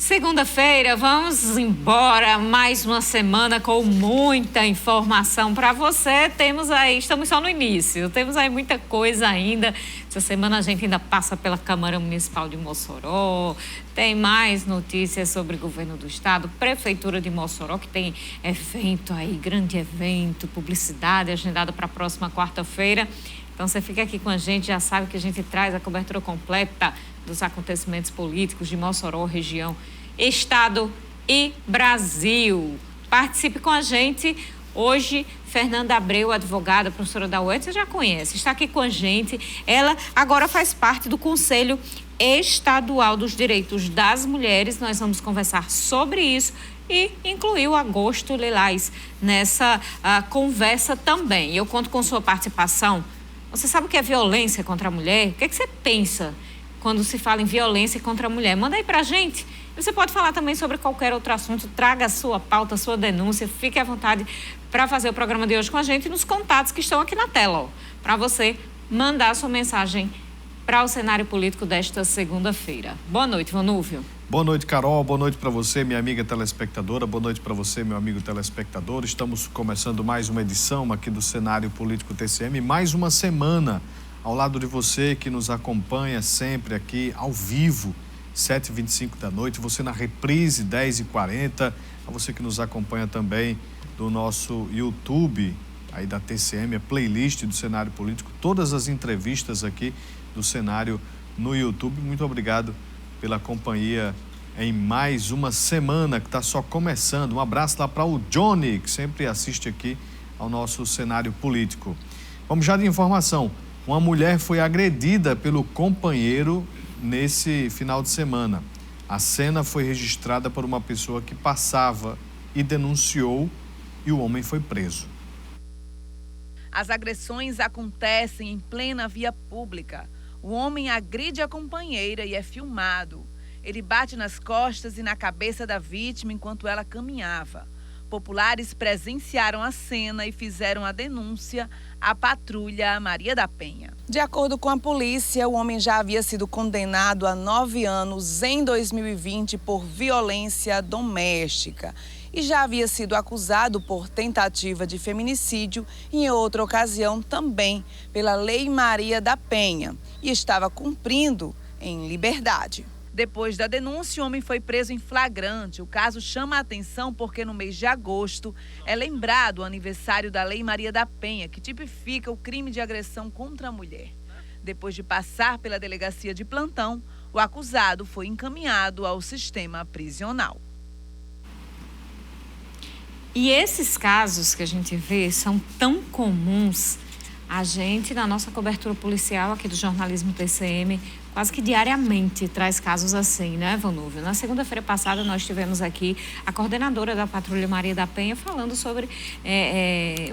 Segunda-feira, vamos embora, mais uma semana com muita informação para você. Estamos só no início, temos aí muita coisa ainda. Essa semana a gente ainda passa pela Câmara Municipal de Mossoró, tem mais notícias sobre o governo do estado, Prefeitura de Mossoró, que tem evento aí, grande evento, publicidade agendada para a próxima quarta-feira. Então você fica aqui com a gente, já sabe que a gente traz a cobertura completa dos acontecimentos políticos de Mossoró, região, estado e Brasil. Participe com a gente. Hoje, Fernanda Abreu, advogada, professora da UET, você já conhece, está aqui com a gente. Ela agora faz parte do Conselho Estadual dos Direitos das Mulheres. Nós vamos conversar sobre isso e incluir o Agosto Lilás nessa conversa também. Eu conto com sua participação. Você sabe o que é violência contra a mulher? O que é que você pensa quando se fala em violência contra a mulher? Manda aí pra gente. Você pode falar também sobre qualquer outro assunto, traga a sua pauta, a sua denúncia, fique à vontade para fazer o programa de hoje com a gente nos contatos que estão aqui na tela, para você mandar a sua mensagem para o cenário político desta segunda-feira. Boa noite, Vanúvio. Boa noite, Carol. Boa noite para você, minha amiga telespectadora. Boa noite para você, meu amigo telespectador. Estamos começando mais uma edição aqui do Cenário Político TCM, mais uma semana ao lado de você que nos acompanha sempre aqui ao vivo, 7h25 da noite, você na reprise 10h40, a você que nos acompanha também do nosso YouTube, aí da TCM, a playlist do Cenário Político, todas as entrevistas aqui do Cenário no YouTube. Muito obrigado pela companhia em mais uma semana que está só começando. Um abraço lá para o Johnny, que sempre assiste aqui ao nosso Cenário Político. Vamos já de informação. Uma mulher foi agredida pelo companheiro nesse final de semana. A cena foi registrada por uma pessoa que passava e denunciou e o homem foi preso. As agressões acontecem em plena via pública. O homem agride a companheira e é filmado. Ele bate nas costas e na cabeça da vítima enquanto ela caminhava. Populares presenciaram a cena e fizeram a denúncia à patrulha Maria da Penha. De acordo com a polícia, o homem já havia sido condenado a 9 anos em 2020 por violência doméstica e já havia sido acusado por tentativa de feminicídio em outra ocasião também pela Lei Maria da Penha e estava cumprindo em liberdade. Depois da denúncia, o homem foi preso em flagrante. O caso chama a atenção porque no mês de agosto é lembrado o aniversário da Lei Maria da Penha, que tipifica o crime de agressão contra a mulher. Depois de passar pela delegacia de plantão, o acusado foi encaminhado ao sistema prisional. E esses casos que a gente vê são tão comuns. A gente, na nossa cobertura policial aqui do jornalismo TCM, quase que diariamente traz casos assim, né, Vanúvio? Na segunda-feira passada nós tivemos aqui a coordenadora da Patrulha Maria da Penha falando sobre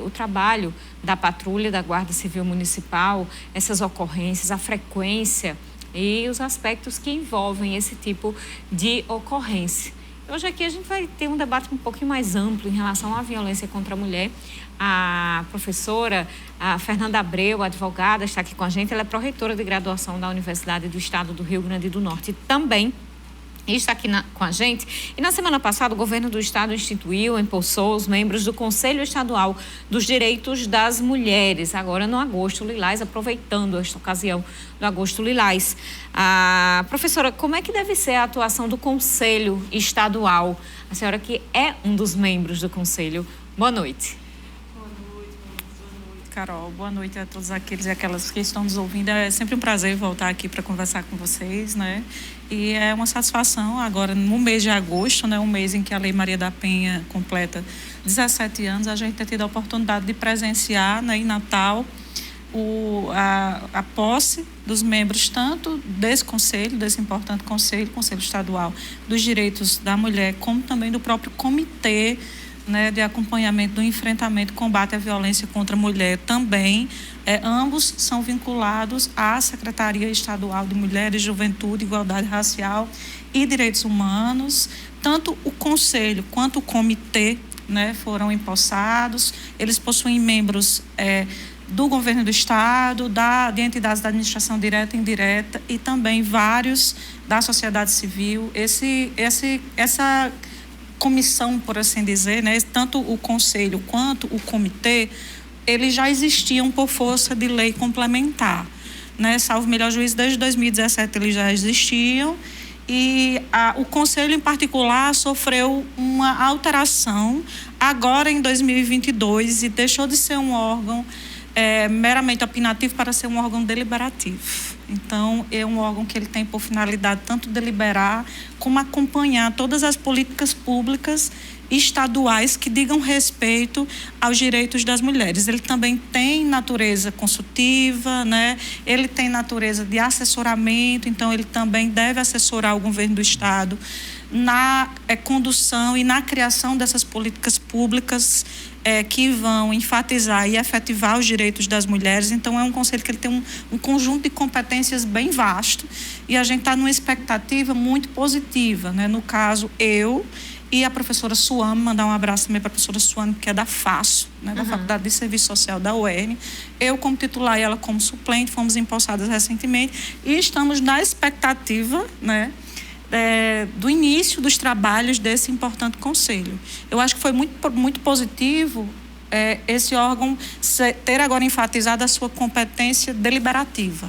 o trabalho da patrulha da Guarda Civil Municipal, essas ocorrências, a frequência e os aspectos que envolvem esse tipo de ocorrência. Hoje aqui a gente vai ter um debate um pouquinho mais amplo em relação à violência contra a mulher. A professora Fernanda Abreu, advogada, está aqui com a gente. Ela é pró-reitora de graduação da Universidade do Estado do Rio Grande do Norte também. E está aqui com a gente. E na semana passada, o governo do estado instituiu, empossou os membros do Conselho Estadual dos Direitos das Mulheres, agora no Agosto Lilás, aproveitando esta ocasião do Agosto Lilás. Professora, como é que deve ser a atuação do Conselho Estadual? A senhora que é um dos membros do Conselho. Boa noite. Carol, boa noite a todos aqueles e aquelas que estão nos ouvindo. É sempre um prazer voltar aqui para conversar com vocês, né? E é uma satisfação agora, no mês de agosto, né? Um mês em que a Lei Maria da Penha completa 17 anos, a gente tem tido a oportunidade de presenciar, né, em Natal, a posse dos membros tanto desse conselho, desse importante conselho estadual dos direitos da mulher, como também do próprio comitê, né, de acompanhamento do enfrentamento e combate à violência contra a mulher também. Ambos são vinculados à Secretaria Estadual de Mulheres, Juventude, Igualdade Racial e Direitos Humanos. Tanto o Conselho quanto o Comitê, né, foram empossados. Eles possuem membros do governo do Estado, de entidades da administração direta e indireta e também vários da sociedade civil. Essa comissão, por assim dizer, né, tanto o conselho quanto o comitê, eles já existiam por força de lei complementar, né? Salvo melhor juízo, desde 2017 eles já existiam e o conselho em particular sofreu uma alteração agora em 2022 e deixou de ser um órgão meramente opinativo para ser um órgão deliberativo. Então, é um órgão que ele tem por finalidade tanto deliberar como acompanhar todas as políticas públicas estaduais que digam respeito aos direitos das mulheres. Ele também tem natureza consultiva, né? Ele tem natureza de assessoramento, então ele também deve assessorar o governo do Estado na condução e na criação dessas políticas públicas que vão enfatizar e efetivar os direitos das mulheres. Então, é um conselho que ele tem um conjunto de competências bem vasto e a gente está numa expectativa muito positiva, né? No caso, eu e a professora Suame, mandar um abraço também para a professora Suame, que é da FASO, né, da Faculdade de Serviço Social da UERN. Eu como titular e ela como suplente, fomos empossadas recentemente e estamos na expectativa, né, do início dos trabalhos desse importante conselho. Eu acho que foi muito positivo esse órgão ter agora enfatizado a sua competência deliberativa,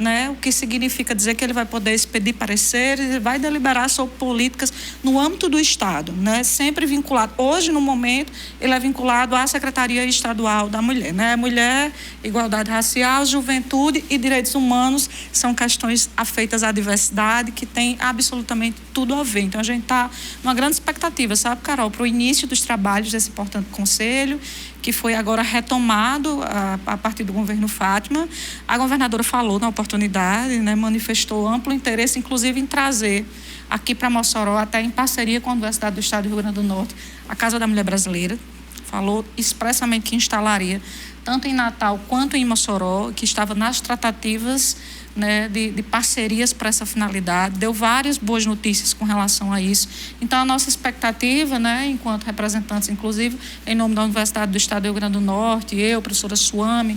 né? O que significa dizer que ele vai poder expedir pareceres e vai deliberar sobre políticas no âmbito do Estado, né? Sempre vinculado. Hoje, no momento, ele é vinculado à Secretaria Estadual da Mulher, né? Mulher, igualdade racial, juventude e direitos humanos são questões afeitas à diversidade que tem absolutamente tudo a ver. Então, a gente está numa grande expectativa, sabe, Carol, para o início dos trabalhos desse importante conselho, que foi agora retomado a partir do governo Fátima. A governadora falou na oportunidade, né, manifestou amplo interesse, inclusive, em trazer aqui para Mossoró, até em parceria com a Universidade do Estado do Rio Grande do Norte, a Casa da Mulher Brasileira. Falou expressamente que instalaria, tanto em Natal quanto em Mossoró, que estava nas tratativas, né, de parcerias para essa finalidade, deu várias boas notícias com relação a isso. Então, a nossa expectativa, né, enquanto representantes, inclusive, em nome da Universidade do Estado do Rio Grande do Norte, eu, professora Suame,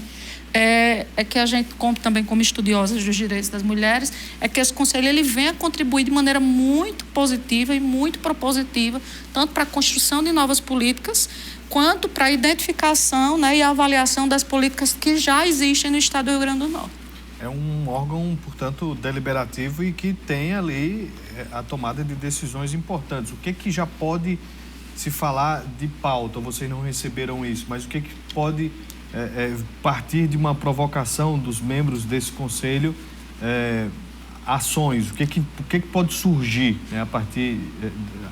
é que a gente, também como estudiosas dos direitos das mulheres, é que esse conselho ele venha contribuir de maneira muito positiva e muito propositiva, tanto para a construção de novas políticas, quanto para a identificação, né, e a avaliação das políticas que já existem no Estado do Rio Grande do Norte. É um órgão, portanto, deliberativo e que tem ali a tomada de decisões importantes. O que já pode se falar de pauta? Vocês não receberam isso, mas o que pode partir de uma provocação dos membros desse conselho, ações? O que pode surgir, né, a partir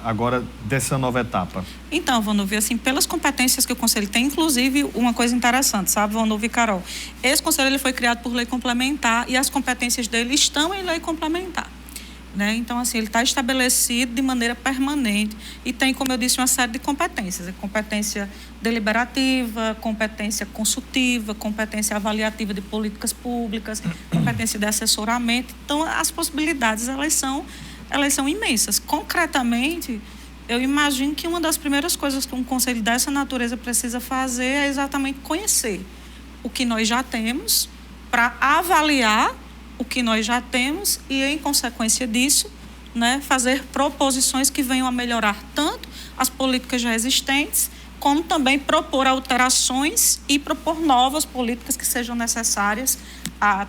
agora dessa nova etapa? Então, Vanúvia, assim, pelas competências que o Conselho tem, inclusive uma coisa interessante, sabe, Vanúvia e Carol? Esse Conselho ele foi criado por lei complementar e as competências dele estão em lei complementar, né? Então, assim, ele está estabelecido de maneira permanente e tem, como eu disse, uma série de competências. Competência deliberativa, competência consultiva, competência avaliativa de políticas públicas, competência de assessoramento. Então, as possibilidades, elas são imensas. Concretamente, eu imagino que uma das primeiras coisas que um conselho dessa natureza precisa fazer é exatamente conhecer o que nós já temos para avaliar o que nós já temos e, em consequência disso, né, fazer proposições que venham a melhorar tanto as políticas já existentes, como também propor alterações e propor novas políticas que sejam necessárias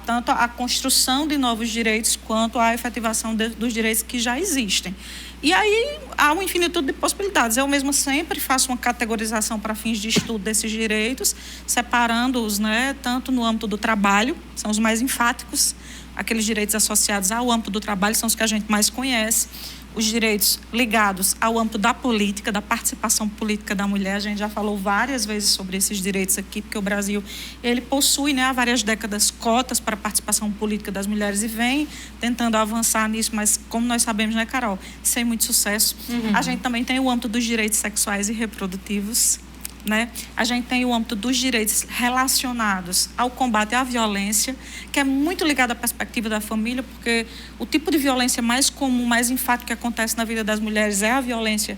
tanto a construção de novos direitos quanto a efetivação dos direitos que já existem. E aí há uma infinitude de possibilidades. Eu mesma sempre faço uma categorização para fins de estudo desses direitos, separando-os, né, tanto no âmbito do trabalho, são os mais enfáticos, aqueles direitos associados ao âmbito do trabalho são os que a gente mais conhece, os direitos ligados ao âmbito da política, da participação política da mulher. A gente já falou várias vezes sobre esses direitos aqui, porque o Brasil ele possui, né, há várias décadas cotas para a participação política das mulheres e vem tentando avançar nisso, mas como nós sabemos, né, Carol, sem muito sucesso. A gente também tem o âmbito dos direitos sexuais e reprodutivos, né? A gente tem o âmbito dos direitos relacionados ao combate à violência, que é muito ligado à perspectiva da família, porque o tipo de violência mais comum, mais enfático que acontece na vida das mulheres é a violência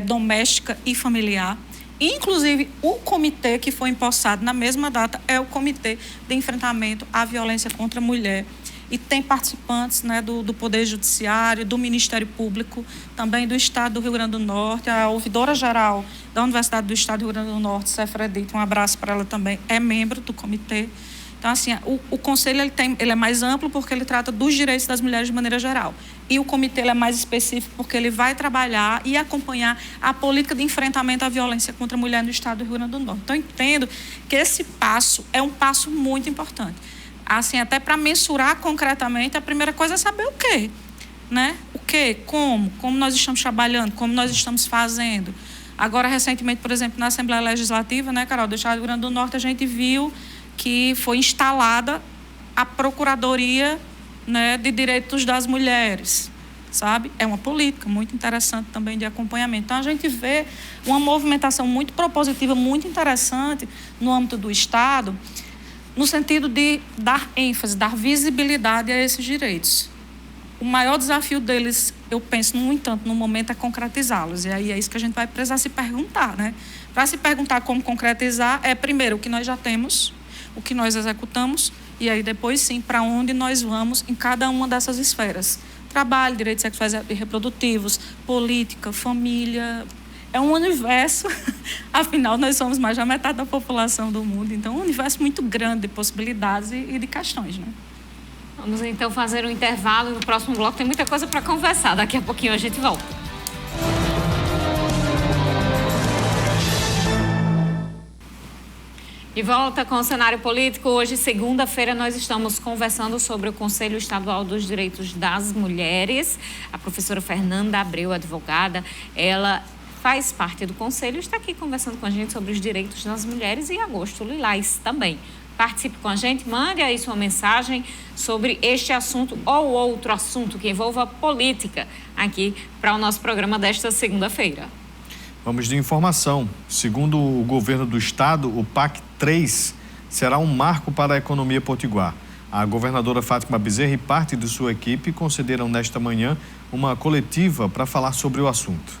doméstica e familiar. Inclusive, o comitê que foi empossado na mesma data é o Comitê de Enfrentamento à Violência contra a Mulher. E tem participantes, né, do Poder Judiciário, do Ministério Público, também do Estado do Rio Grande do Norte. A ouvidora-geral da Universidade do Estado do Rio Grande do Norte, Sefredito, um abraço para ela também, é membro do comitê. Então, assim, o conselho ele é mais amplo porque ele trata dos direitos das mulheres de maneira geral. E o comitê ele é mais específico porque ele vai trabalhar e acompanhar a política de enfrentamento à violência contra a mulher no estado do Rio Grande do Norte. Então, eu entendo que esse passo é um passo muito importante. Assim, até para mensurar concretamente, a primeira coisa é saber o quê, né? O quê? Como nós estamos trabalhando, como nós estamos fazendo. Agora, recentemente, por exemplo, na Assembleia Legislativa, né, Carol, do estado do Rio Grande do Norte, a gente viu que foi instalada a Procuradoria, né, de Direitos das Mulheres, sabe? É uma política muito interessante também de acompanhamento. Então, a gente vê uma movimentação muito propositiva, muito interessante no âmbito do Estado, no sentido de dar ênfase, dar visibilidade a esses direitos. O maior desafio deles, eu penso, no entanto, no momento, é concretizá-los. E aí é isso que a gente vai precisar se perguntar, né? Para se perguntar como concretizar, é primeiro o que nós já temos, o que nós executamos, e aí depois sim, para onde nós vamos em cada uma dessas esferas. Trabalho, direitos sexuais e reprodutivos, política, família. É um universo, afinal nós somos mais da metade da população do mundo, então um universo muito grande de possibilidades e de questões, né? Vamos então fazer um intervalo, no próximo bloco tem muita coisa para conversar, daqui a pouquinho a gente volta. De volta com o cenário político, hoje, segunda-feira, nós estamos conversando sobre o Conselho Estadual dos Direitos das Mulheres. A professora Fernanda Abreu, advogada, ela faz parte do Conselho e está aqui conversando com a gente sobre os direitos das mulheres e Agosto Lilás também. Participe com a gente, mande aí sua mensagem sobre este assunto ou outro assunto que envolva política aqui para o nosso programa desta segunda-feira. Vamos de informação. Segundo o governo do estado, o PAC 3 será um marco para a economia potiguar. A governadora Fátima Bezerra e parte de sua equipe concederam nesta manhã uma coletiva para falar sobre o assunto.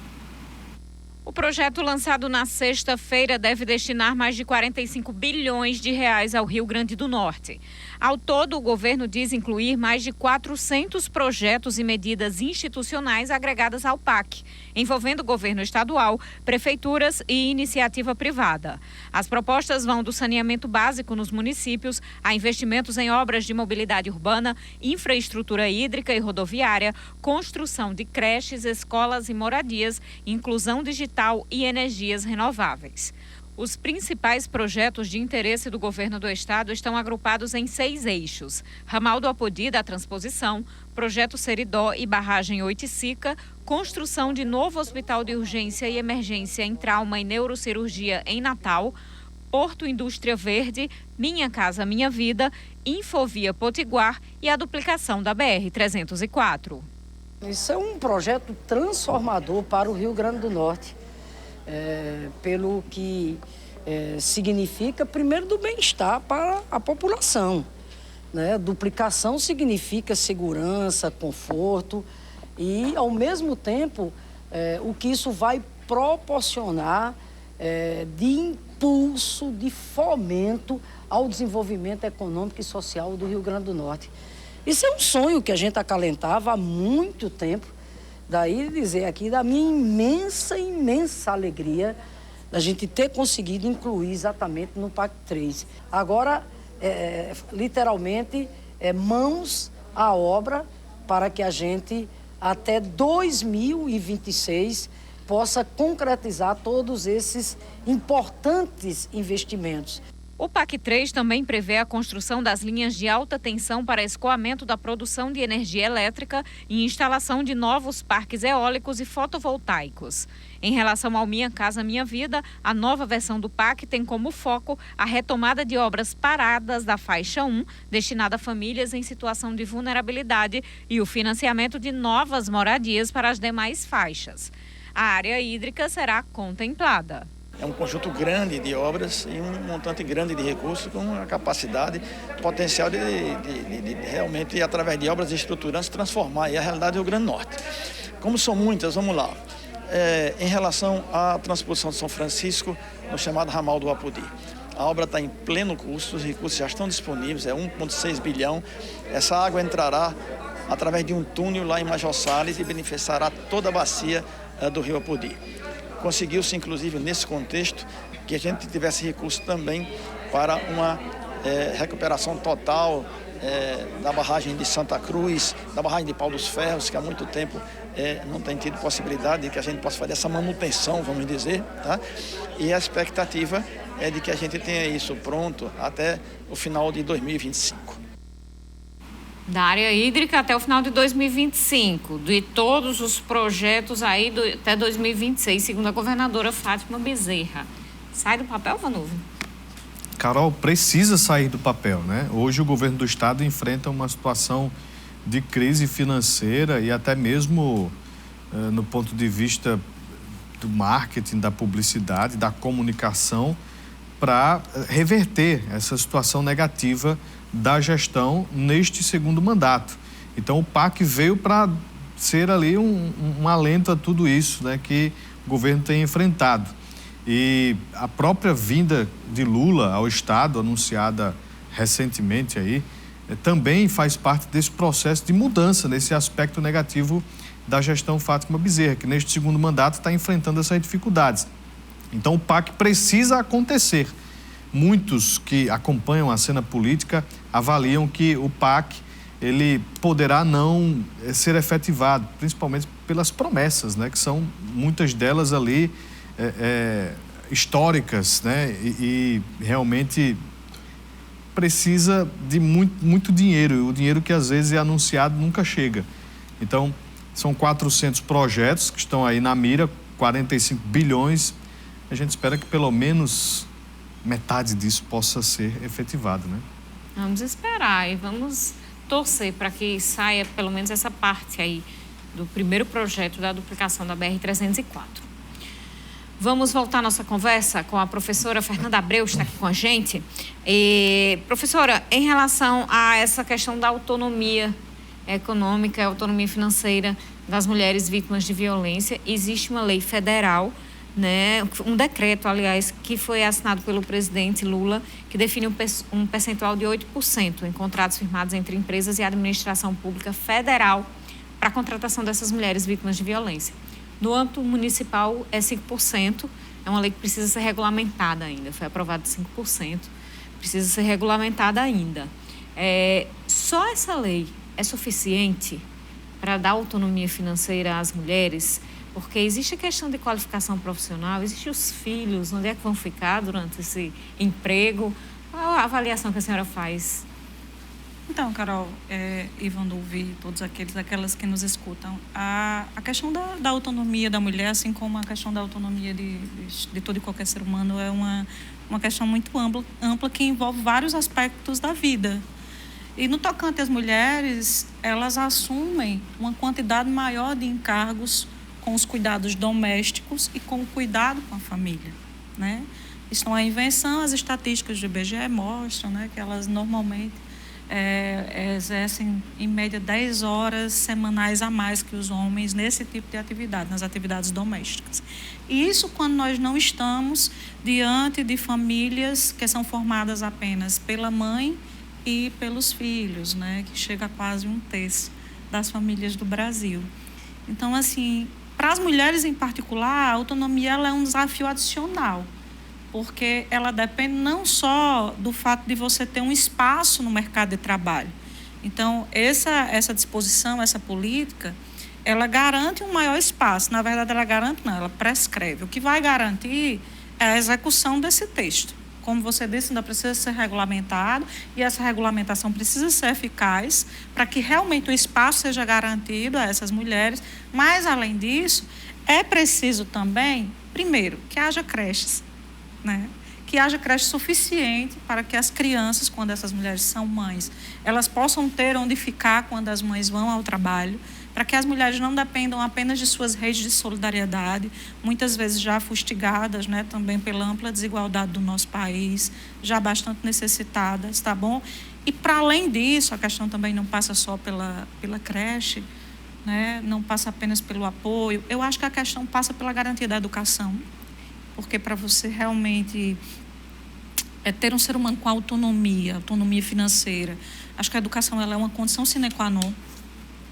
O projeto lançado na sexta-feira deve destinar mais de 45 bilhões de reais ao Rio Grande do Norte. Ao todo, o governo diz incluir mais de 400 projetos e medidas institucionais agregadas ao PAC, envolvendo o governo estadual, prefeituras e iniciativa privada. As propostas vão do saneamento básico nos municípios a investimentos em obras de mobilidade urbana, infraestrutura hídrica e rodoviária, construção de creches, escolas e moradias, inclusão digital e energias renováveis. Os principais projetos de interesse do governo do estado estão agrupados em 6 eixos: Ramal do Apodi da Transposição, Projeto Seridó e Barragem Oiticica, construção de novo hospital de urgência e emergência em trauma e neurocirurgia em Natal, Porto Indústria Verde, Minha Casa Minha Vida, Infovia Potiguar e a duplicação da BR-304. Isso é um projeto transformador para o Rio Grande do Norte, pelo que significa, primeiro, do bem-estar para a população, né? Duplicação significa segurança, conforto e, ao mesmo tempo, o que isso vai proporcionar de impulso, de fomento ao desenvolvimento econômico e social do Rio Grande do Norte. Isso é um sonho que a gente acalentava há muito tempo. Daí dizer aqui da minha imensa alegria da gente ter conseguido incluir exatamente no PAC 3. Agora, literalmente, mãos à obra para que a gente, até 2026, possa concretizar todos esses importantes investimentos. O PAC 3 também prevê a construção das linhas de alta tensão para escoamento da produção de energia elétrica e instalação de novos parques eólicos e fotovoltaicos. Em relação ao Minha Casa Minha Vida, a nova versão do PAC tem como foco a retomada de obras paradas da faixa 1, destinada a famílias em situação de vulnerabilidade, e o financiamento de novas moradias para as demais faixas. A área hídrica será contemplada. É um conjunto grande de obras e um montante grande de recursos com a capacidade, potencial de realmente, através de obras estruturantes, transformar a realidade do Rio Grande do Norte. Como são muitas, vamos lá. em relação à transposição de São Francisco no chamado ramal do Apodi. A obra está em pleno curso, os recursos já estão disponíveis, é 1,6 bilhão. Essa água entrará através de um túnel lá em Major Salles e beneficiará toda a bacia do rio Apodi. Conseguiu-se, inclusive, nesse contexto, que a gente tivesse recurso também para uma recuperação total da barragem de Santa Cruz, da barragem de Pau dos Ferros, que há muito tempo não tem tido possibilidade de que a gente possa fazer essa manutenção, vamos dizer, tá? E a expectativa é de que a gente tenha isso pronto até o final de 2025. Da área hídrica até o final de 2025, de todos os projetos aí até 2026, segundo a governadora Fátima Bezerra. Sai do papel, Vanúvio? Carol, precisa sair do papel, né? Hoje o governo do estado enfrenta uma situação de crise financeira e até mesmo no ponto de vista do marketing, da publicidade, da comunicação, para reverter essa situação negativa da gestão neste segundo mandato. Então o PAC veio para ser ali um alento a tudo isso, né, que o governo tem enfrentado. E a própria vinda de Lula ao estado, anunciada recentemente aí, também faz parte desse processo de mudança nesse aspecto negativo da gestão Fátima Bezerra, que neste segundo mandato está enfrentando essas dificuldades. Então o PAC precisa acontecer. Muitos que acompanham a cena política avaliam que o PAC ele poderá não ser efetivado, principalmente pelas promessas, né, que são muitas delas ali históricas, né, e realmente precisa de muito dinheiro, e o dinheiro que às vezes é anunciado nunca chega. Então, são 400 projetos que estão aí na mira, 45 bilhões. A gente espera que pelo menos metade disso possa ser efetivado, né? Vamos esperar e vamos torcer para que saia pelo menos essa parte aí do primeiro projeto da duplicação da BR-304. Vamos voltar a nossa conversa com a professora Fernanda Abreu, que está aqui com a gente. Professora, em relação a essa questão da autonomia econômica, autonomia financeira das mulheres vítimas de violência, existe uma lei federal, né, um decreto, aliás, que foi assinado pelo presidente Lula, que define um percentual de 8% em contratos firmados entre empresas e administração pública federal para a contratação dessas mulheres vítimas de violência. No âmbito municipal é 5%, é uma lei que precisa ser regulamentada ainda, foi aprovada de 5%, precisa ser regulamentada ainda. Só essa lei é suficiente para dar autonomia financeira às mulheres? Porque existe a questão de qualificação profissional, existem os filhos, onde é que vão ficar durante esse emprego? Qual a avaliação que a senhora faz? Então, Carol, e vão ouvir todos aquelas que nos escutam, a questão da autonomia da mulher, assim como a questão da autonomia de todo e qualquer ser humano, é uma questão muito ampla que envolve vários aspectos da vida. E no tocante às mulheres, elas assumem uma quantidade maior de encargos com os cuidados domésticos e com o cuidado com a família, né? Estão a invenção, as estatísticas do IBGE mostram, né, que elas normalmente exercem em média 10 horas semanais a mais que os homens nesse tipo de atividade, nas atividades domésticas. E isso quando nós não estamos diante de famílias que são formadas apenas pela mãe e pelos filhos, né, que chega a quase 1/3 das famílias do Brasil. Então, assim, para as mulheres em particular, a autonomia ela é um desafio adicional, porque ela depende não só do fato de você ter um espaço no mercado de trabalho. Então, essa disposição, essa política, ela garante um maior espaço. Na verdade, ela garante não, ela prescreve. O que vai garantir é a execução desse texto. Como você disse, ainda precisa ser regulamentado e essa regulamentação precisa ser eficaz para que realmente o espaço seja garantido a essas mulheres. Mas, além disso, é preciso também, primeiro, que haja creches, né? Que haja creche suficiente para que as crianças, quando essas mulheres são mães, elas possam ter onde ficar quando as mães vão ao trabalho, para que as mulheres não dependam apenas de suas redes de solidariedade, muitas vezes já fustigadas, né, também pela ampla desigualdade do nosso país, já bastante necessitadas, tá bom? E, para além disso, a questão também não passa só pela creche, né? Não passa apenas pelo apoio. Eu acho que a questão passa pela garantia da educação, porque para você realmente ter um ser humano com autonomia financeira, acho que a educação ela é uma condição sine qua non,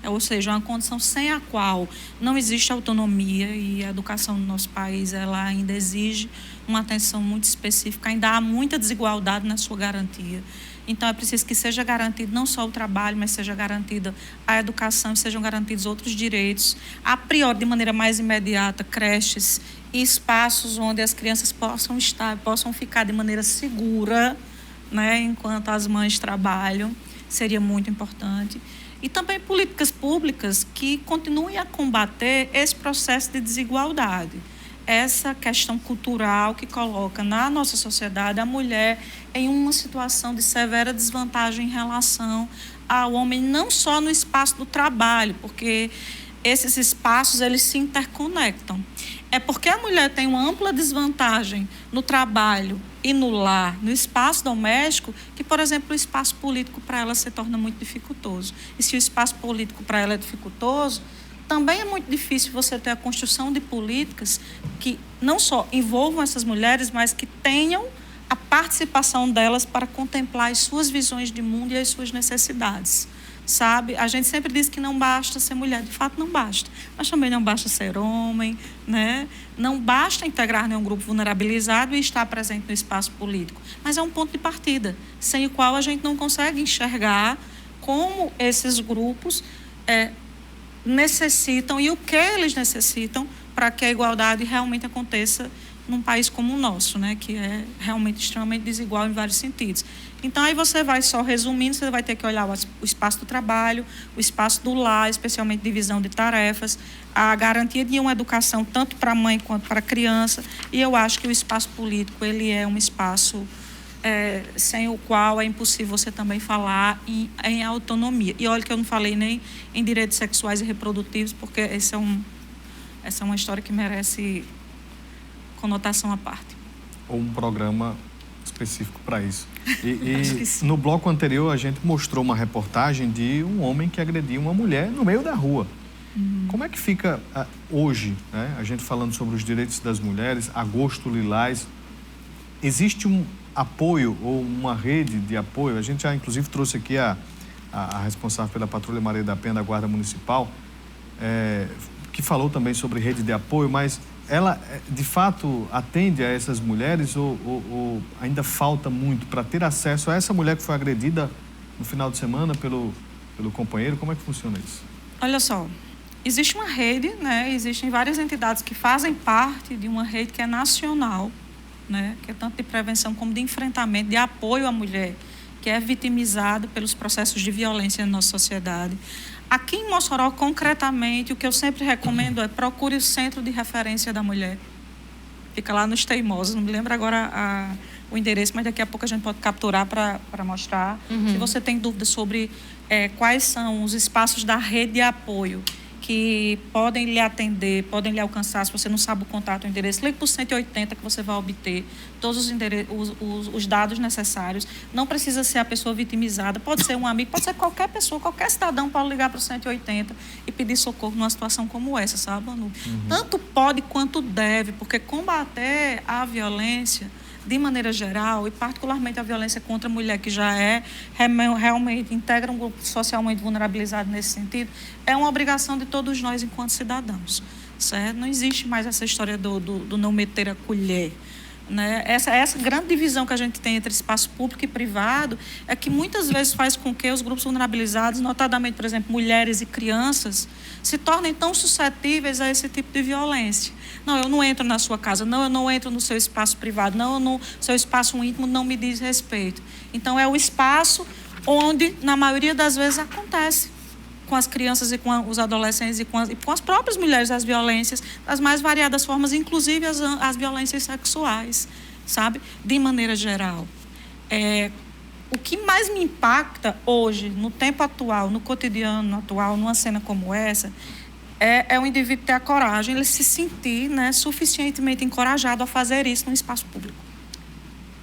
ou seja, uma condição sem a qual não existe autonomia, e a educação no nosso país ela ainda exige uma atenção muito específica, ainda há muita desigualdade na sua garantia. Então, é preciso que seja garantido não só o trabalho, mas seja garantida a educação, sejam garantidos outros direitos. A priori, de maneira mais imediata, creches e espaços onde as crianças possam estar, possam ficar de maneira segura, né, enquanto as mães trabalham, seria muito importante. E também políticas públicas que continuem a combater esse processo de desigualdade. Essa questão cultural que coloca na nossa sociedade a mulher em uma situação de severa desvantagem em relação ao homem, não só no espaço do trabalho, porque esses espaços eles se interconectam. É porque a mulher tem uma ampla desvantagem no trabalho e no lar, no espaço doméstico, que, por exemplo, o espaço político para ela se torna muito dificultoso. E se o espaço político para ela é dificultoso, também é muito difícil você ter a construção de políticas que não só envolvam essas mulheres, mas que tenham a participação delas para contemplar as suas visões de mundo e as suas necessidades. Sabe? A gente sempre diz que não basta ser mulher, de fato não basta, mas também não basta ser homem, né? Não basta integrar nenhum grupo vulnerabilizado e estar presente no espaço político, mas é um ponto de partida, sem o qual a gente não consegue enxergar como esses grupos necessitam e o que eles necessitam para que a igualdade realmente aconteça num país como o nosso, né, que é realmente extremamente desigual em vários sentidos. Então, aí você vai só resumindo, você vai ter que olhar o espaço do trabalho, o espaço do lar, especialmente divisão de tarefas, a garantia de uma educação tanto para a mãe quanto para a criança, e eu acho que o espaço político ele é um espaço sem o qual é impossível você também falar em autonomia. E olha que eu não falei nem em direitos sexuais e reprodutivos, porque essa é uma história que merece conotação à parte. Ou um programa específico para isso. E no bloco anterior a gente mostrou uma reportagem de um homem que agrediu uma mulher no meio da rua. Como é que fica hoje, né? A gente falando sobre os direitos das mulheres, Agosto Lilás, existe um apoio ou uma rede de apoio? A gente já inclusive trouxe aqui a responsável pela Patrulha Maria da Penha da Guarda Municipal, que falou também sobre rede de apoio, mas ela, de fato, atende a essas mulheres ou ainda falta muito para ter acesso a essa mulher que foi agredida no final de semana pelo companheiro? Como é que funciona isso? Olha só, existe uma rede, né? Existem várias entidades que fazem parte de uma rede que é nacional, né? Que é tanto de prevenção como de enfrentamento, de apoio à mulher que é vitimizada pelos processos de violência na nossa sociedade. Aqui em Mossoró, concretamente, o que eu sempre recomendo é procure o Centro de Referência da Mulher. Fica lá nos Teimosos, não me lembro agora o endereço, mas daqui a pouco a gente pode capturar para mostrar. Se você tem dúvidas sobre quais são os espaços da rede de apoio que podem lhe atender, podem lhe alcançar, se você não sabe o contato, o endereço, ligue para o 180 que você vai obter todos os dados necessários. Não precisa ser a pessoa vitimizada, pode ser um amigo, pode ser qualquer pessoa, qualquer cidadão pode ligar para o 180 e pedir socorro numa situação como essa, sabe, Manu? Tanto pode quanto deve, porque combater a violência de maneira geral, e particularmente a violência contra a mulher, que já realmente integra um grupo socialmente vulnerabilizado nesse sentido, é uma obrigação de todos nós enquanto cidadãos, certo? Não existe mais essa história do não meter a colher, né? Essa grande divisão que a gente tem entre espaço público e privado é que muitas vezes faz com que os grupos vulnerabilizados, notadamente, por exemplo, mulheres e crianças, se tornem tão suscetíveis a esse tipo de violência. Não, eu não entro na sua casa, não, eu não entro no seu espaço privado, não, no seu espaço íntimo não me diz respeito. Então, é o espaço onde, na maioria das vezes, acontece com as crianças e com os adolescentes e com as próprias mulheres as violências, das mais variadas formas, inclusive as violências sexuais, sabe? De maneira geral. O que mais me impacta hoje, no tempo atual, no cotidiano atual, numa cena como essa, é o indivíduo ter a coragem, ele se sentir, né, suficientemente encorajado a fazer isso no espaço público.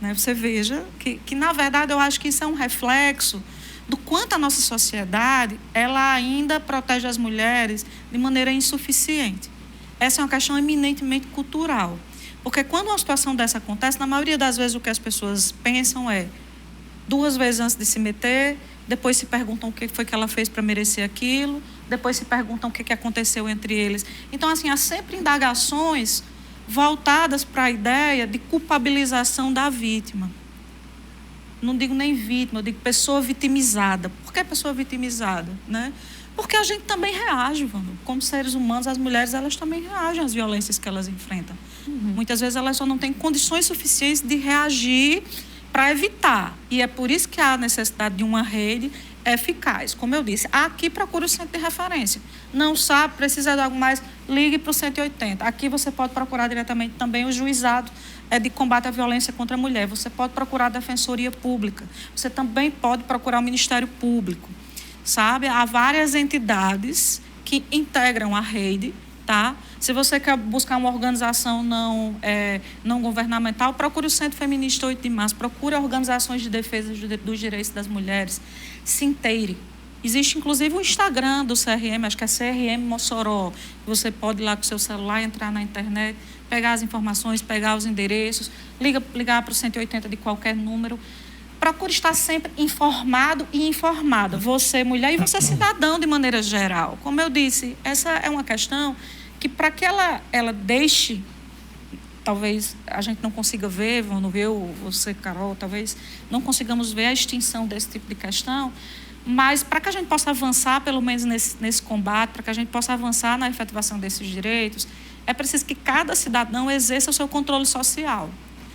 Né? Você veja que, na verdade, eu acho que isso é um reflexo do quanto a nossa sociedade ela ainda protege as mulheres de maneira insuficiente. Essa é uma questão eminentemente cultural. Porque quando uma situação dessa acontece, na maioria das vezes o que as pessoas pensam é 2 vezes antes de se meter, depois se perguntam o que foi que ela fez para merecer aquilo, depois se perguntam o que aconteceu entre eles. Então, assim, há sempre indagações voltadas para a ideia de culpabilização da vítima. Não digo nem vítima, eu digo pessoa vitimizada. Por que pessoa vitimizada, né? Porque a gente também reage, Vando. Como seres humanos, as mulheres elas também reagem às violências que elas enfrentam. Muitas vezes elas só não têm condições suficientes de reagir para evitar. E é por isso que há a necessidade de uma rede eficaz. Como eu disse, aqui procura o centro de referência. Não sabe, precisa de algo mais, ligue para o 180. Aqui você pode procurar diretamente também o juizado de combate à violência contra a mulher. Você pode procurar a Defensoria Pública. Você também pode procurar o Ministério Público. Sabe? Há várias entidades que integram a rede, tá? Se você quer buscar uma organização não governamental, procure o Centro Feminista 8 de Março, procure organizações de defesa dos direitos das mulheres, se inteire. Existe, inclusive, o Instagram do CRM, acho que é CRM Mossoró. Você pode ir lá com o seu celular, entrar na internet, pegar as informações, pegar os endereços, ligar para o 180 de qualquer número. Procure estar sempre informado e informada. Você, mulher, e você, cidadão, de maneira geral. Como eu disse, essa é uma questão que, para que ela deixe, talvez a gente não consiga ver, vamos ver, você, Carol, talvez não consigamos ver a extinção desse tipo de questão, mas para que a gente possa avançar, pelo menos nesse combate, para que a gente possa avançar na efetivação desses direitos, é preciso que cada cidadão exerça o seu controle social.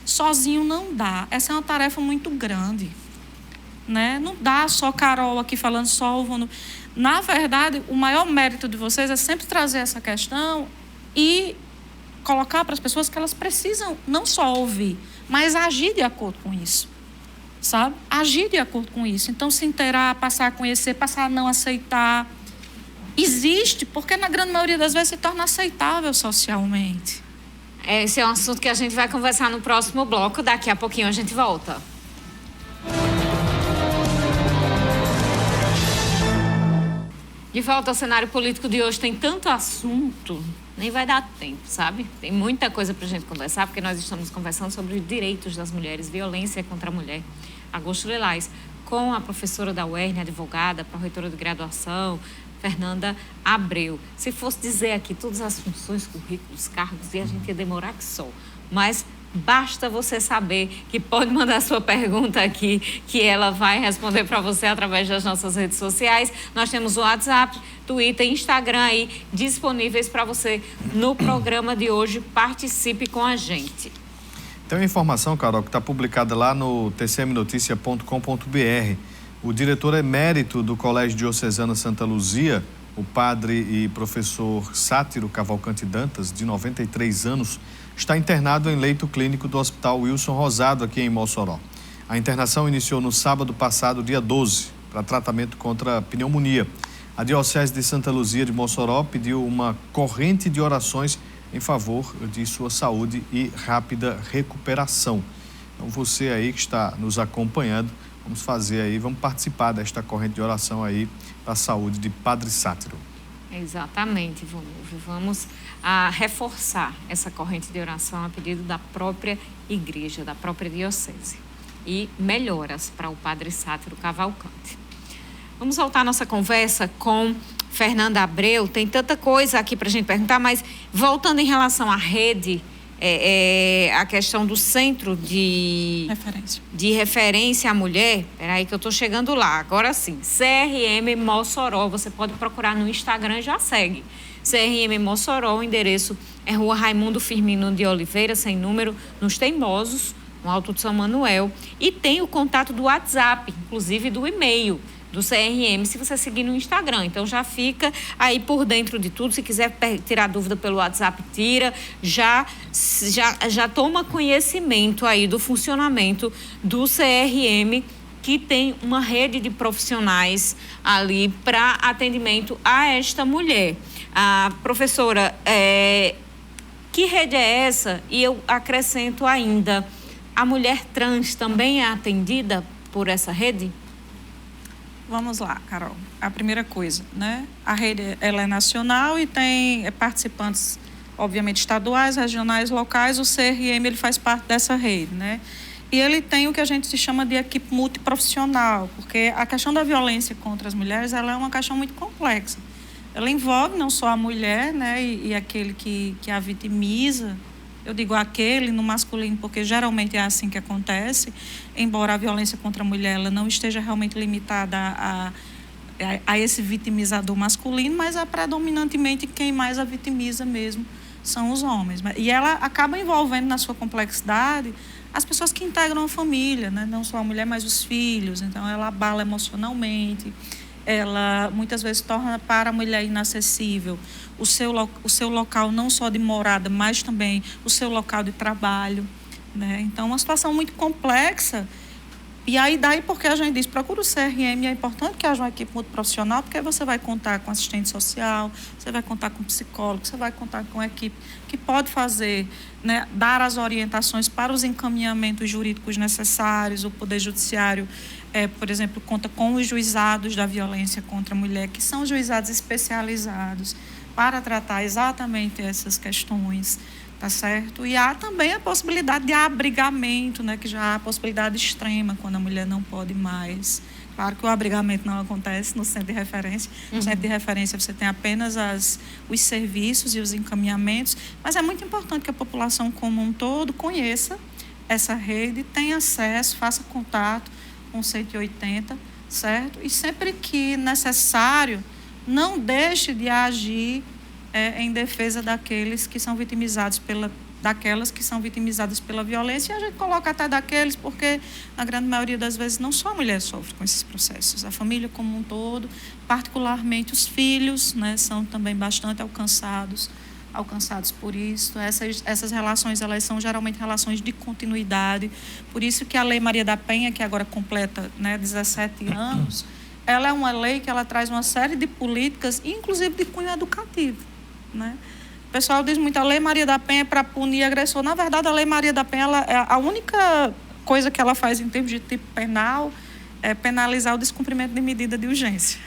Sozinho não dá. Essa é uma tarefa muito grande, né? Não dá só Carol aqui falando só o Vando. Na verdade, o maior mérito de vocês é sempre trazer essa questão e colocar para as pessoas que elas precisam não só ouvir, mas agir de acordo com isso, sabe? Agir de acordo com isso. Então, se inteirar, passar a conhecer, passar a não aceitar. Existe, porque na grande maioria das vezes se torna aceitável socialmente. Esse é um assunto que a gente vai conversar no próximo bloco. Daqui a pouquinho a gente volta. De volta ao cenário político de hoje, tem tanto assunto, nem vai dar tempo, sabe? Tem muita coisa para a gente conversar, porque nós estamos conversando sobre os direitos das mulheres, violência contra a mulher. Agosto Lilás, com a professora da UERN, advogada, pró-reitora de graduação, Fernanda Abreu. Se fosse dizer aqui todas as funções, currículos, cargos, e a gente ia demorar que só. Mas basta você saber que pode mandar sua pergunta aqui, que ela vai responder para você através das nossas redes sociais. Nós temos o WhatsApp, Twitter e Instagram aí disponíveis para você no programa de hoje. Participe com a gente. Tem uma informação, Carol, que está publicada lá no tcmnoticia.com.br. O diretor emérito do Colégio Diocesano Santa Luzia, o padre e professor Sátiro Cavalcante Dantas, de 93 anos, está internado em leito clínico do Hospital Wilson Rosado, aqui em Mossoró. A internação iniciou no sábado passado, dia 12, para tratamento contra pneumonia. A Diocese de Santa Luzia de Mossoró pediu uma corrente de orações em favor de sua saúde e rápida recuperação. Então, você aí que está nos acompanhando, vamos participar desta corrente de oração aí para a saúde de Padre Sátiro. Exatamente, vamos reforçar essa corrente de oração a pedido da própria igreja, da própria diocese. E melhoras para o Padre Sátiro Cavalcante. Vamos voltar a nossa conversa com Fernanda Abreu. Tem tanta coisa aqui para a gente perguntar, mas voltando em relação à rede, a questão do centro de referência à mulher, peraí que eu estou chegando lá, agora sim, CRM Mossoró, você pode procurar no Instagram e já segue. CRM Mossoró, o endereço é Rua Raimundo Firmino de Oliveira, sem número, nos Teimosos, no Alto de São Manuel, e tem o contato do WhatsApp, inclusive do e-mail do CRM, se você seguir no Instagram. Então, já fica aí por dentro de tudo. Se quiser tirar dúvida pelo WhatsApp, tira. Já toma conhecimento aí do funcionamento do CRM, que tem uma rede de profissionais ali para atendimento a esta mulher. A professora, que rede é essa? E eu acrescento ainda, a mulher trans também é atendida por essa rede? Vamos lá, Carol. A primeira coisa, né? A rede ela é nacional e tem participantes, obviamente, estaduais, regionais, locais. O CRM ele faz parte dessa rede, né? E ele tem o que a gente chama de equipe multiprofissional, porque a questão da violência contra as mulheres ela é uma questão muito complexa. Ela envolve não só a mulher, né, e aquele que a vitimiza. Eu digo aquele no masculino porque geralmente é assim que acontece, embora a violência contra a mulher ela não esteja realmente limitada a esse vitimizador masculino, mas predominantemente quem mais a vitimiza mesmo são os homens. E ela acaba envolvendo na sua complexidade as pessoas que integram a família, né? Não só a mulher, mas os filhos. Então, ela abala emocionalmente, ela muitas vezes torna para a mulher inacessível o seu local não só de morada, mas também o seu local de trabalho, né? Então, uma situação muito complexa. E aí, daí porque a gente diz, procura o CRM, é importante que haja uma equipe muito profissional, porque você vai contar com assistente social, você vai contar com psicólogo, você vai contar com uma equipe que pode fazer, né, dar as orientações para os encaminhamentos jurídicos necessários. O Poder Judiciário, por exemplo, conta com os juizados da violência contra a mulher, que são juizados especializados para tratar exatamente essas questões. Tá certo? E há também a possibilidade de abrigamento, né? Que já há a possibilidade extrema quando a mulher não pode mais. Claro que o abrigamento não acontece no centro de referência. No centro de referência você tem apenas os serviços e os encaminhamentos, mas é muito importante que a população como um todo conheça essa rede, tenha acesso, faça contato com o 180, certo? E sempre que necessário, não deixe de agir em defesa daqueles que são vitimizados daquelas que são vitimizadas pela violência, e a gente coloca até daqueles, porque na grande maioria das vezes não só a mulher sofre com esses processos, a família como um todo, particularmente os filhos, né, são também bastante alcançados por isso. Essas relações elas são geralmente relações de continuidade, por isso que a Lei Maria da Penha, que agora completa, né, 17 anos, ela é uma lei que ela traz uma série de políticas, inclusive de cunho educativo, né? O pessoal diz muito, a Lei Maria da Penha é para punir agressor. Na verdade, a Lei Maria da Penha, a única coisa que ela faz em termos de tipo penal é penalizar o descumprimento de medida de urgência.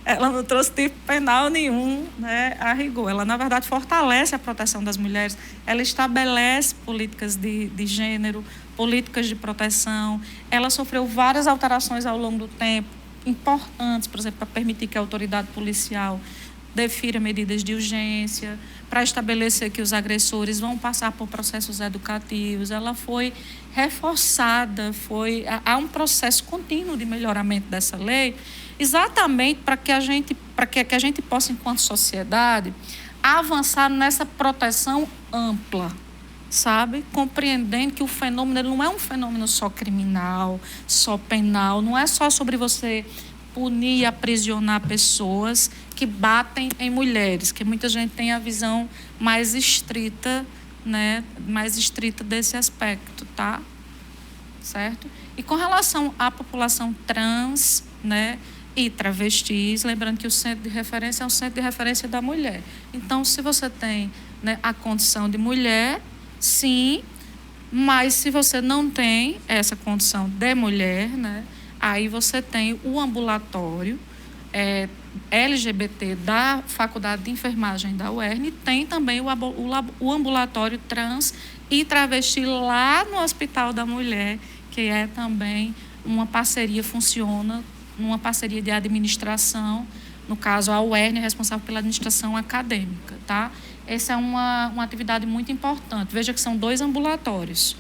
Ela não trouxe tipo penal nenhum, né, a rigor. Ela, na verdade, fortalece a proteção das mulheres. Ela estabelece políticas de gênero, políticas de proteção. Ela sofreu várias alterações ao longo do tempo, importantes, por exemplo, para permitir que a autoridade policial defira medidas de urgência, para estabelecer que os agressores vão passar por processos educativos. Ela foi reforçada, há um processo contínuo de melhoramento dessa lei, exatamente para que a gente possa, enquanto sociedade, avançar nessa proteção ampla, sabe? Compreendendo que o fenômeno não é um fenômeno só criminal, só penal, não é só sobre você punir e aprisionar pessoas que batem em mulheres, que muita gente tem a visão mais estrita, né, mais estrita desse aspecto, tá? Certo? E com relação à população trans, né, e travestis, lembrando que o centro de referência é um centro de referência da mulher. Então, se você tem, né, a condição de mulher, sim, mas se você não tem essa condição de mulher, né, aí você tem o ambulatório LGBT da Faculdade de Enfermagem da UERN, e tem também o ambulatório trans e travesti lá no Hospital da Mulher, que é também uma parceria, funciona numa parceria de administração. No caso, a UERN é responsável pela administração acadêmica, tá? Essa é uma atividade muito importante. Veja que são 2 ambulatórios,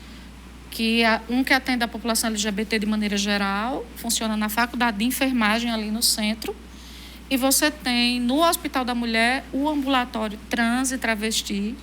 um que atende a população LGBT de maneira geral, funciona na Faculdade de Enfermagem, ali no centro, e você tem no Hospital da Mulher o ambulatório trans e travesti,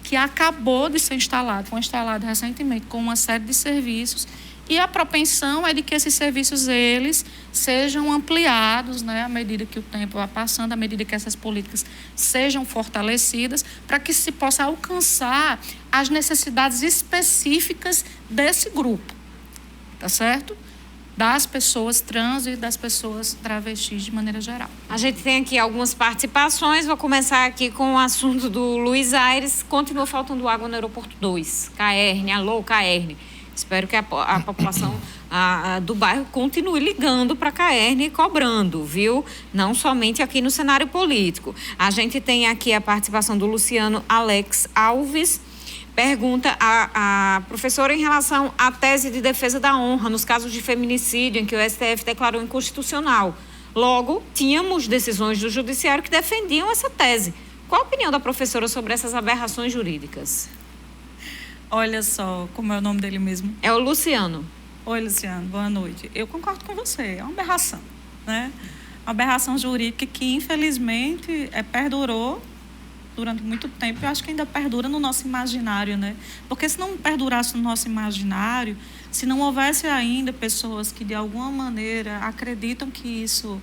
que acabou de ser instalado, foi instalado recentemente com uma série de serviços, e a propensão é de que esses serviços eles sejam ampliados, né, à medida que o tempo vai passando, à medida que essas políticas sejam fortalecidas, para que se possa alcançar as necessidades específicas desse grupo, tá certo? Das pessoas trans e das pessoas travestis de maneira geral. A gente tem aqui algumas participações. Vou começar aqui com o assunto do Luiz Aires. Continua faltando água no aeroporto 2, Caerne. Alô, Caerne. Espero que a população do bairro continue ligando para a Caerne e cobrando, viu? Não somente aqui no cenário político. A gente tem aqui a participação do Luciano Alex Alves. Pergunta a professora em relação à tese de defesa da honra nos casos de feminicídio em que o STF declarou inconstitucional. Logo, tínhamos decisões do judiciário que defendiam essa tese. Qual a opinião da professora sobre essas aberrações jurídicas? Olha só, como é o nome dele mesmo? É o Luciano. Oi, Luciano, boa noite. Eu concordo com você, é uma aberração, né? Uma aberração jurídica que, infelizmente, perdurou durante muito tempo. Eu acho que ainda perdura no nosso imaginário, né? Porque se não perdurasse no nosso imaginário, se não houvesse ainda pessoas que, de alguma maneira, acreditam que isso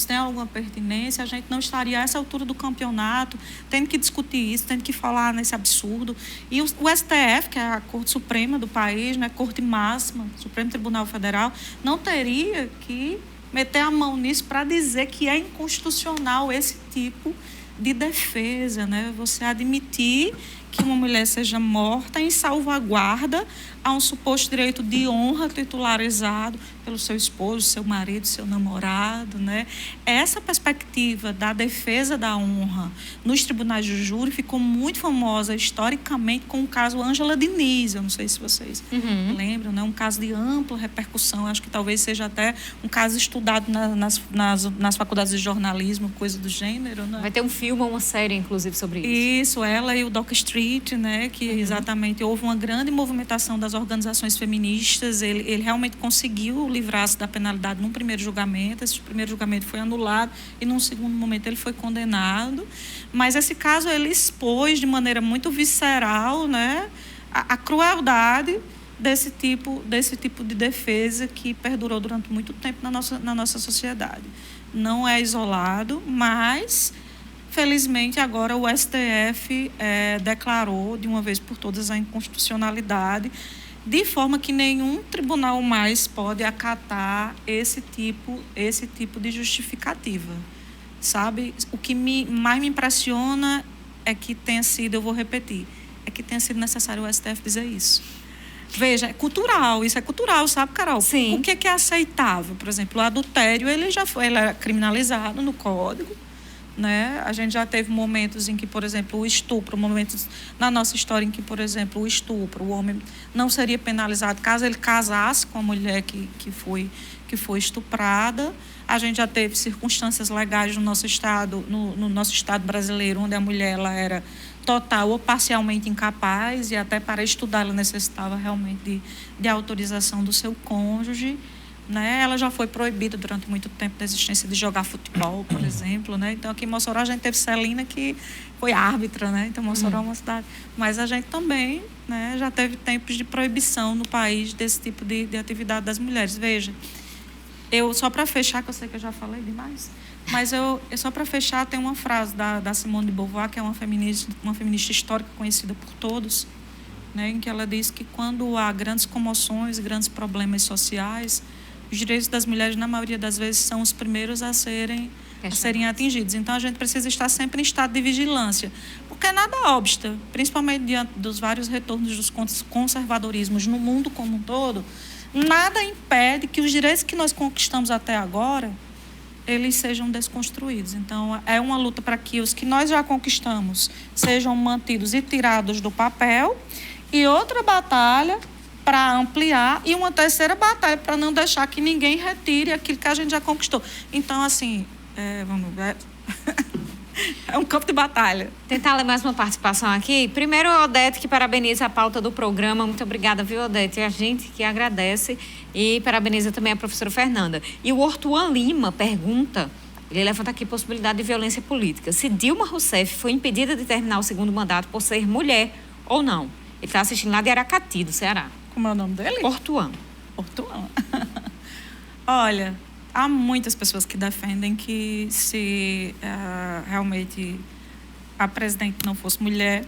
tem alguma pertinência, a gente não estaria a essa altura do campeonato tendo que discutir isso, tendo que falar nesse absurdo. E o STF, que é a Corte Suprema do país, né, Corte Máxima, Supremo Tribunal Federal, não teria que meter a mão nisso para dizer que é inconstitucional esse tipo de defesa, né? Você admitir que uma mulher seja morta em salvaguarda a um suposto direito de honra titularizado pelo seu esposo, seu marido, seu namorado, né? Essa perspectiva da defesa da honra nos tribunais de júri ficou muito famosa historicamente com o caso Ângela Diniz. Eu não sei se vocês lembram, né? Um caso de ampla repercussão. Acho que talvez seja até um caso estudado nas faculdades de jornalismo, coisa do gênero, né? Vai ter um filme ou uma série, inclusive, sobre isso. Isso, ela e o Doc Street, né? Que exatamente houve uma grande movimentação das organizações feministas. Ele realmente conseguiu livrar-se da penalidade num primeiro julgamento. Esse primeiro julgamento foi anulado e num segundo momento ele foi condenado. Mas esse caso ele expôs de maneira muito visceral, né, a crueldade desse tipo de defesa que perdurou durante muito tempo na nossa sociedade. Não é isolado, mas felizmente agora o STF declarou de uma vez por todas a inconstitucionalidade, de forma que nenhum tribunal mais pode acatar esse tipo de justificativa, sabe? O que mais me impressiona é que tenha sido, eu vou repetir, é que tenha sido necessário o STF dizer isso. Veja, é cultural, isso é cultural, sabe, Carol? Sim. O que é aceitável? Por exemplo, o adultério, ele é criminalizado no Código, né? A gente já teve momentos em que, por exemplo, o estupro, momentos na nossa história em que, por exemplo, o estupro, o homem não seria penalizado caso ele casasse com a mulher que foi estuprada. A gente já teve circunstâncias legais no nosso estado, no nosso estado brasileiro, onde a mulher ela era total ou parcialmente incapaz e até para estudar ela necessitava realmente de autorização do seu cônjuge. Né? Ela já foi proibida durante muito tempo da existência de jogar futebol, por exemplo. Né? Então, aqui em Mossoró, a gente teve Celina, que foi árbitra. Né? Então, Mossoró é uma cidade. Mas a gente também, né, já teve tempos de proibição no país desse tipo de atividade das mulheres. Veja, só para fechar, que eu sei que eu já falei demais, mas só para fechar, tem uma frase da Simone de Beauvoir, que é uma feminista histórica conhecida por todos, né, em que ela diz que quando há grandes comoções, grandes problemas sociais, os direitos das mulheres, na maioria das vezes, são os primeiros a serem atingidos. Então, a gente precisa estar sempre em estado de vigilância, porque nada obsta, principalmente diante dos vários retornos dos conservadorismos no mundo como um todo, nada impede que os direitos que nós conquistamos até agora, eles sejam desconstruídos. Então, é uma luta para que os que nós já conquistamos sejam mantidos e tirados do papel, e outra batalha para ampliar, e uma terceira batalha para não deixar que ninguém retire aquilo que a gente já conquistou. Então, assim, vamos ver. É um campo de batalha. Tentar ler mais uma participação aqui. Primeiro, Odete, que parabeniza a pauta do programa. Muito obrigada, viu, Odete? E a gente que agradece. E parabeniza também a professora Fernanda. E o Ortuan Lima pergunta, ele levanta aqui possibilidade de violência política. Se Dilma Rousseff foi impedida de terminar o segundo mandato por ser mulher ou não? Ele está assistindo lá de Aracati, do Ceará. Como é o nome dele? Ortuan. Olha, há muitas pessoas que defendem que se realmente a presidente não fosse mulher,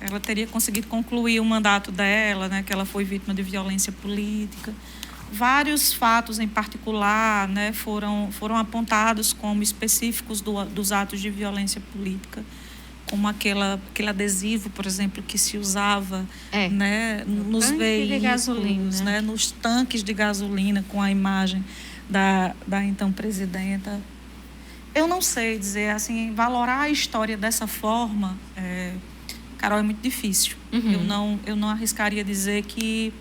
ela teria conseguido concluir o mandato dela, né, que ela foi vítima de violência política. Vários fatos em particular, né, foram apontados como específicos dos atos de violência política como aquele adesivo, por exemplo, que se usava né, nos veículos, né, nos tanques de gasolina, com a imagem da então presidenta. Eu não sei dizer, assim, valorar a história dessa forma, Carol, é muito difícil. Eu não arriscaria dizer que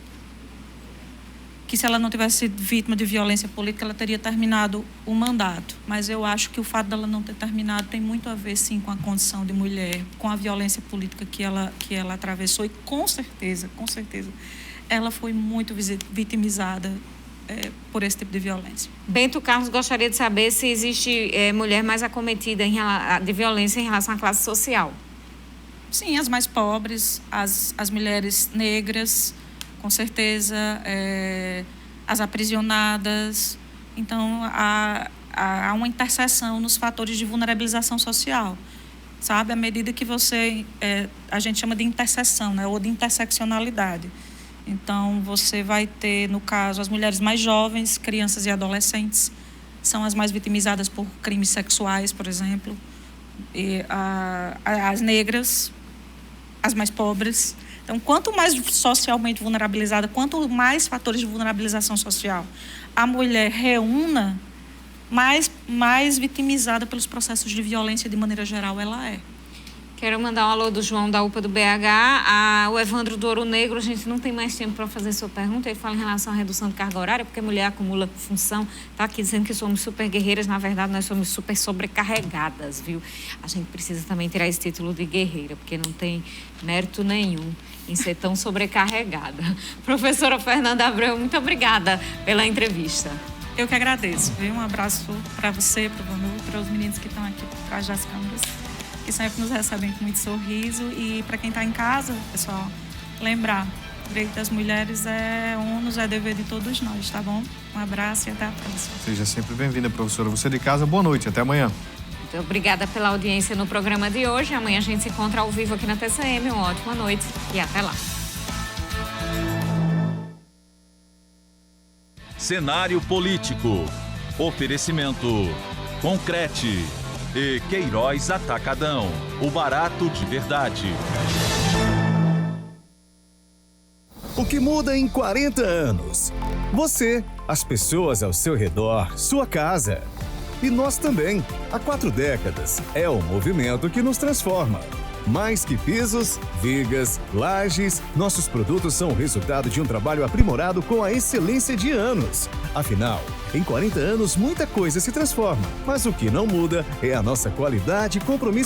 se ela não tivesse sido vítima de violência política, ela teria terminado o mandato. Mas eu acho que o fato dela não ter terminado tem muito a ver, sim, com a condição de mulher, com a violência política que ela atravessou. E, com certeza, ela foi muito vitimizada por esse tipo de violência. Bento Carlos gostaria de saber se existe mulher mais acometida de violência em relação à classe social. Sim, as mais pobres, as mulheres negras, com certeza, as aprisionadas. Então, há uma interseção nos fatores de vulnerabilização social, sabe? À medida que a gente chama de interseção, né? Ou de interseccionalidade. Então, você vai ter, no caso, as mulheres mais jovens, crianças e adolescentes, são as mais vitimizadas por crimes sexuais, por exemplo. E as negras, as mais pobres. Então, quanto mais socialmente vulnerabilizada, quanto mais fatores de vulnerabilização social a mulher reúna, mais vitimizada pelos processos de violência de maneira geral ela é. Quero mandar um alô do João da UPA do BH. O Evandro do Ouro Negro, a gente não tem mais tempo para fazer sua pergunta. Ele fala em relação à redução de carga horária, porque a mulher acumula função. Está aqui dizendo que somos super guerreiras. Na verdade, nós somos super sobrecarregadas, viu? A gente precisa também tirar esse título de guerreira, porque não tem mérito nenhum em ser tão sobrecarregada. Professora Fernanda Abreu, muito obrigada pela entrevista. Eu que agradeço, viu? Um abraço para você, para o Vanu, para os meninos que estão aqui por trás das câmeras, que sempre nos recebem com muito sorriso. E para quem está em casa, pessoal, lembrar, o direito das mulheres é ônus, é dever de todos nós, tá bom? Um abraço e até a próxima. Seja sempre bem-vinda, professora. Você de casa, boa noite, até amanhã. Muito obrigada pela audiência no programa de hoje. Amanhã a gente se encontra ao vivo aqui na TCM. Uma ótima noite e até lá. Cenário político. Oferecimento. Concrete. E Queiroz Atacadão. O barato de verdade. O que muda em 40 anos? Você, as pessoas ao seu redor, sua casa. E nós também. Há 4 décadas. É o movimento que nos transforma. Mais que pisos, vigas, lajes, nossos produtos são o resultado de um trabalho aprimorado com a excelência de anos. Afinal, em 40 anos muita coisa se transforma, mas o que não muda é a nossa qualidade e compromisso